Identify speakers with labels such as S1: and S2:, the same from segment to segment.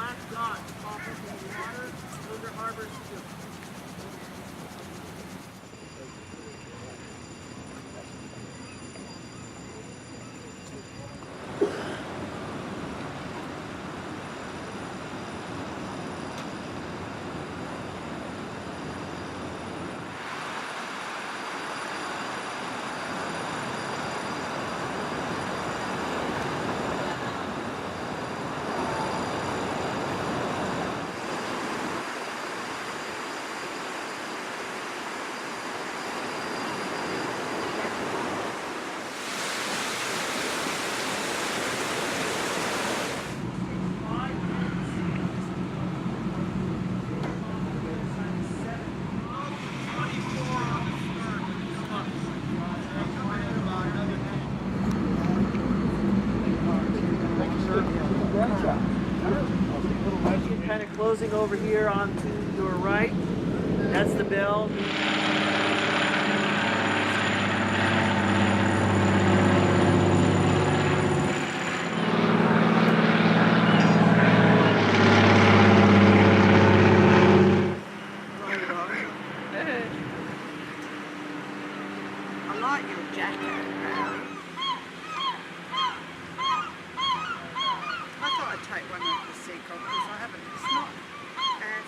S1: black dots pop up in the water. Those are harbor seals. Kind of closing over here onto your right. That's the bell.
S2: I like your jacket. I thought I'd take one of the sea because I haven't. It's not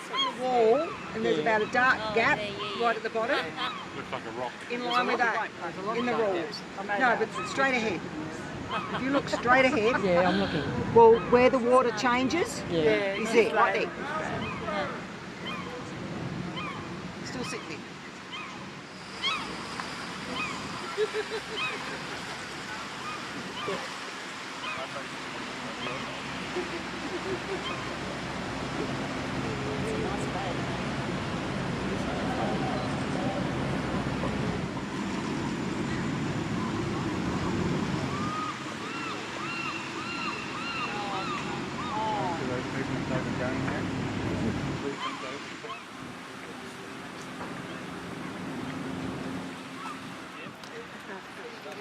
S2: sort of wall, and there's about a dark gap right at the bottom.
S3: Looks like a rock.
S2: In line with that, in the rules. No, but straight ahead. If you look straight ahead.
S1: Yeah, I'm looking.
S2: Well, where the water changes,
S1: Yeah.
S2: is it right there. Still sitting there.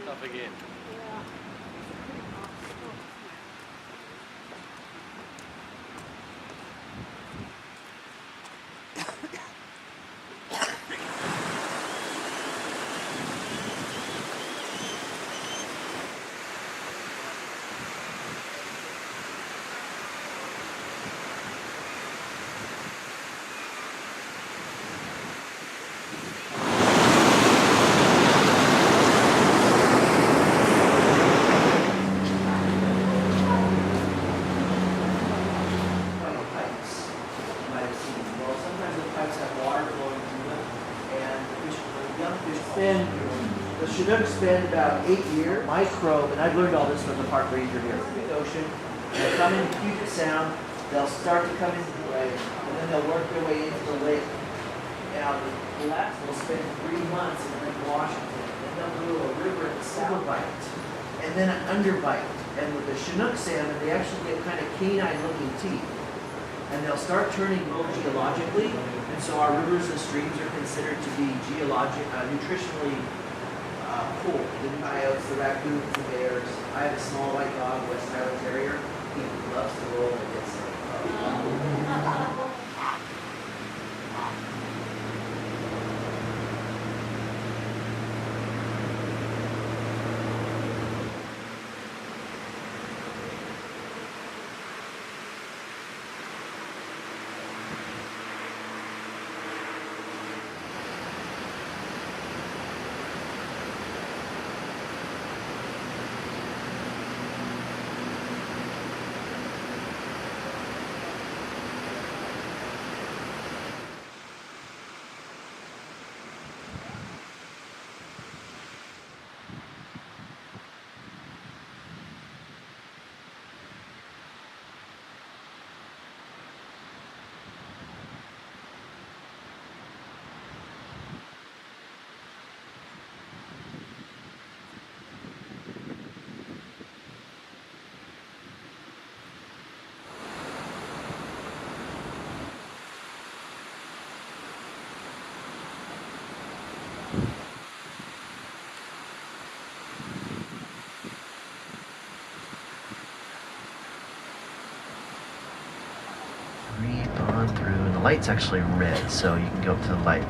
S3: Stuff again.
S4: The Chinook spend about 8 years microbe, and I've learned all this from the park ranger here. In the ocean, they'll come into Puget Sound, they'll start to come into the lake, and then they'll work their way into the lake. Now, the last will spend 3 months in Lake Washington, then they'll go to a river in the Southbite, and then an underbite. And with the Chinook salmon, they actually get kind of canine looking teeth. And they'll start turning low geologically, and so our rivers and streams are considered to be nutritionally poor. The coyotes, the raccoons, the bears. I have a small white dog, West Highland Terrier. He loves to roll and gets light's actually red, so you can go up to the light.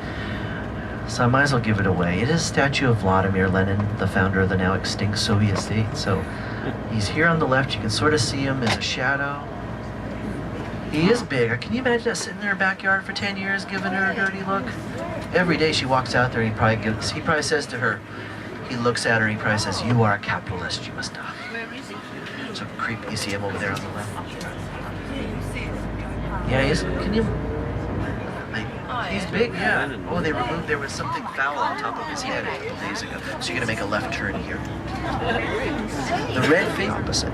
S4: So I might as well give it away. It is a statue of Vladimir Lenin, the founder of the now extinct Soviet state. So he's here on the left. You can sort of see him as a shadow. He is big. Can you imagine that sitting in her backyard for 10 years giving her a dirty look? Every day she walks out there and he probably says to her, he looks at her and he probably says, "You are a capitalist, you must die." So creepy. You see him over there on the left? Yeah, he is. Can you... He's big, yeah. Oh, there was something foul on top of his head a couple days ago. So you're gonna make a left turn here. The red thing opposite.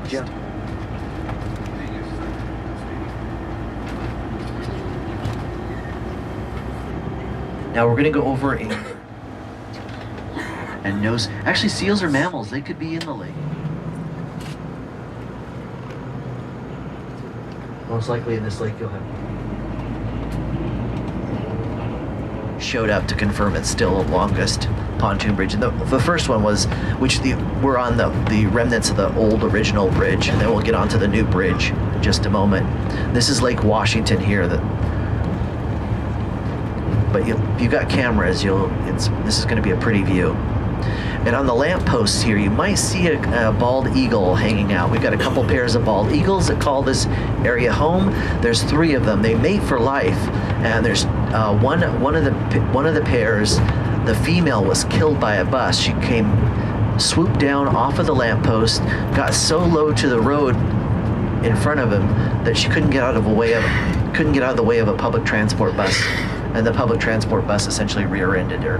S4: Yeah. Now we're gonna go over and nose. Actually, seals are mammals. They could be in the lake. Most likely in this lake you'll have. Showed up to confirm it's still the longest pontoon bridge. And the first one was, we're on the remnants of the old original bridge, and then we'll get onto the new bridge in just a moment. This is Lake Washington here. But if you've got cameras, this is going to be a pretty view. And on the lampposts here, you might see a bald eagle hanging out. We've got a couple pairs of bald eagles that call this area home. There's 3 of them. They mate for life, and there's one of the pairs. The female was killed by a bus. She swooped down off of the lamppost, got so low to the road in front of him that she couldn't get out of the way of a public transport bus, and the public transport bus essentially rear-ended her.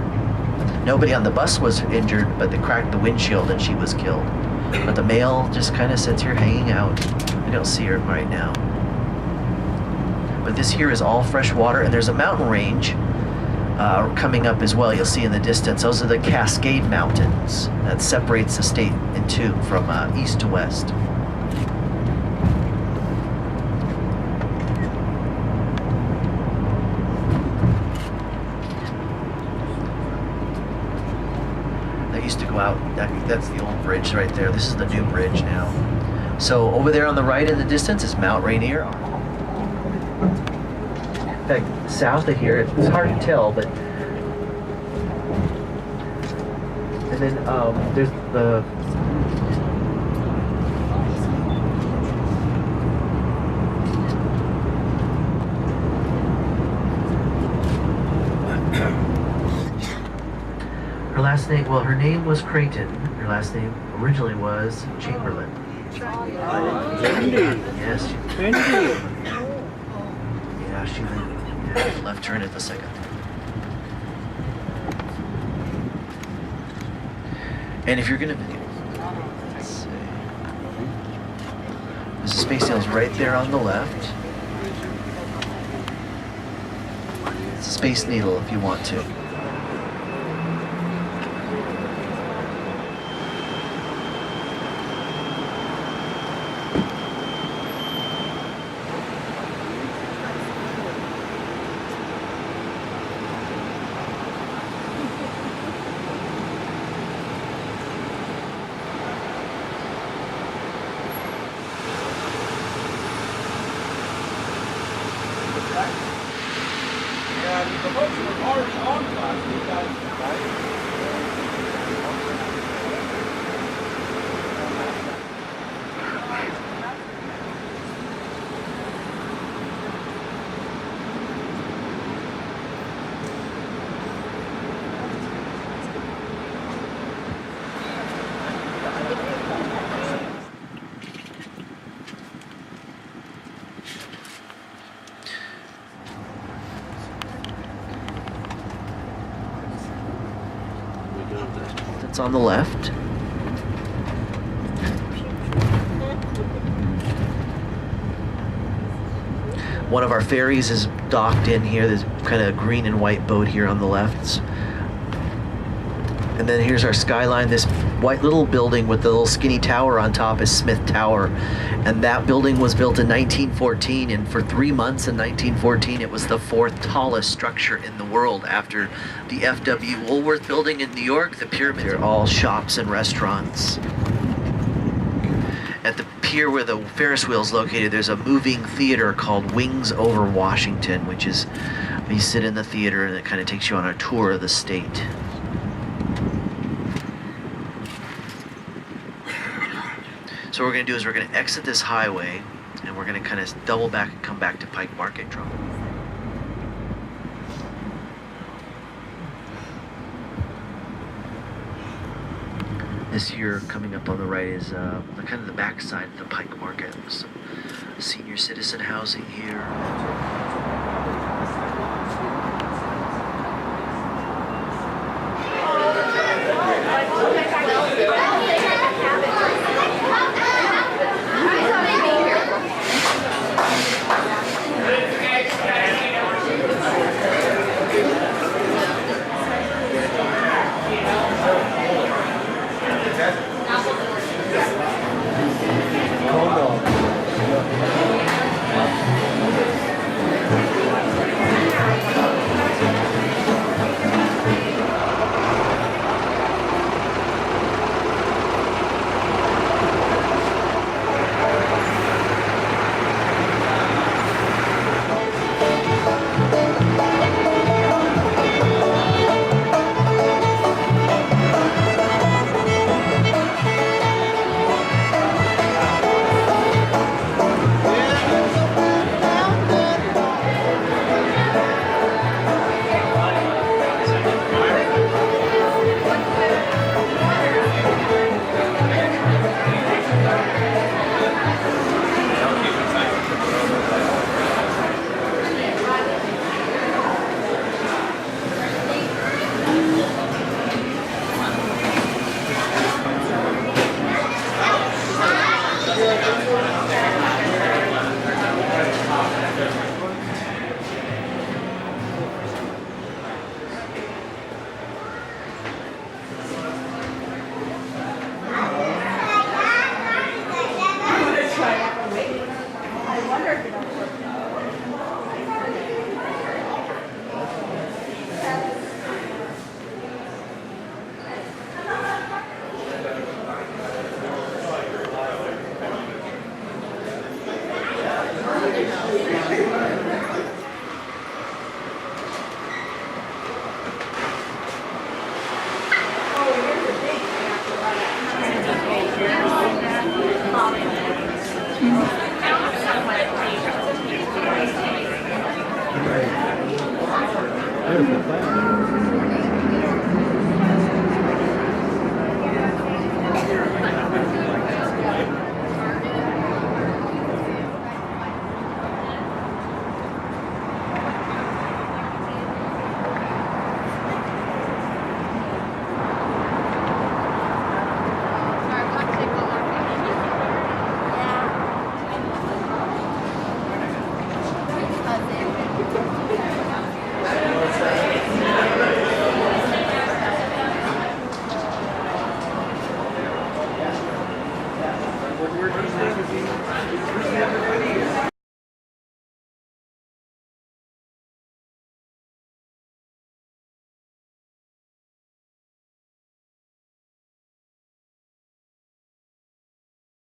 S4: Nobody on the bus was injured, but they cracked the windshield and she was killed. But the male just kind of sits here hanging out. We don't see her right now. But this here is all fresh water, and there's a mountain range coming up as well. You'll see in the distance. Those are the Cascade Mountains. That separates the state in two from east to west. That used to go out. That's the old bridge right there. This is the new bridge now. So over there on the right in the distance is Mount Rainier. In fact, south of here, it's hard to tell, but and then there's the her last name. Well, her name was Creighton. Her last name originally was Chamberlain. Yes. Yeah, she went left turn at the second. And if you're gonna video, let's see. There's a Space Needle's right there on the left. It's a Space Needle if you want to.
S3: The folks who were already on class, we got right?
S4: That's on the left. One of our ferries is docked in here. There's kind of a green and white boat here on the left. And then here's our skyline. This white little building with the little skinny tower on top is Smith Tower. And that building was built in 1914, and for 3 months in 1914 it was the 4th tallest structure in the world after the F.W. Woolworth building in New York. The pyramids are all shops and restaurants. At the pier where the Ferris wheel is located, there's a moving theater called Wings Over Washington, which is, you sit in the theater and it kind of takes you on a tour of the state. So what we're going to do is we're going to exit this highway and we're going to kind of double back and come back to Pike Market Drive. This here coming up on the right is kind of the back side of the Pike Market. Some senior citizen housing here.